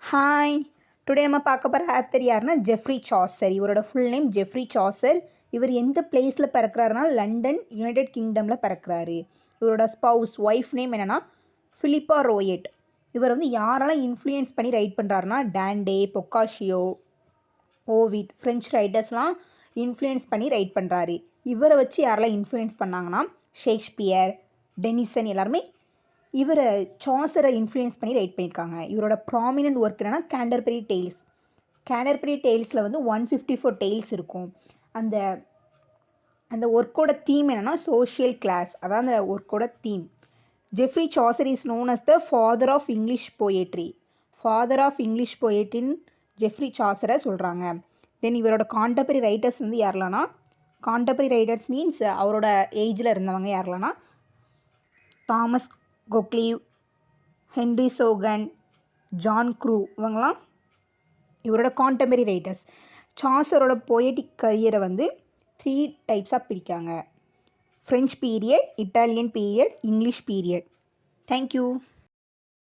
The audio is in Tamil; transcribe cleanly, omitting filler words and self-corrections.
ஹாய், டுடே நம்ம பார்க்க போகிற ஆத்தர் யாருன்னா ஜெஃப்ரி சாசர். இவரோட ஃபுல் நேம் ஜெஃப்ரி சாசர். இவர் எந்த பிளேஸில் பிறக்கிறாருனா லண்டன், யுனைடெட் கிங்டமில் பிறக்கிறாரு. இவரோட ஒய்ஃப் நேம் என்னென்னா ஃபிலிப்பா ரோயட். இவர் யாரெல்லாம் இன்ஃப்ளூயன்ஸ் பண்ணி ரைட் பண்ணுறாருனா டாண்டே, பொக்காஷியோ, ஓவிட், ஃப்ரெஞ்ச் ரைட்டர்ஸ்லாம் இன்ஃப்ளூயன்ஸ் பண்ணி ரைட் பண்ணுறாரு. இவரை வச்சு யாரெல்லாம் இன்ஃப்ளூயன்ஸ் பண்ணாங்கன்னா ஷேக்ஸ்பியர், டெனிசன் எல்லாருமே இவரை சாசரை இன்ஃப்ளூயன்ஸ் பண்ணி ரைட் பண்ணியிருக்காங்க. இவரோட ப்ராமினன்ட் ஒர்க் என்னென்னா கேண்டர்பரி டெய்ல்ஸ். கேண்டர்பரி டெய்ல்ஸில் 154 டெய்ல்ஸ் இருக்கும். அந்த அந்த ஒர்க்கோட தீம் என்னென்னா சோஷியல் கிளாஸ். அதான் அந்த ஒர்க்கோட theme. Geoffrey Chaucer is known as the father of English poetry. Father of English போயட்டின் ஜெஃப்ரி சாசரை சொல்கிறாங்க. தென் இவரோட கான்டெம்பரரி ரைட்டர்ஸ் யாரெல்லாம்னா கான்டெம்பரரி ரைட்டர்ஸ் மீன்ஸ் அவரோட ஏஜில் இருந்தவங்க யாரெல்லாம்னா Thomas Hoccleve, Henry Scogan, John Crewe இவங்கெல்லாம் இவரோட கான்டெம்பரரி ரைட்டர்ஸ். சாசரோட போயட்டிக் கரியரை 3 டைப்ஸாக பிரிக்காங்க. French period, Italian period, English period. Thank you.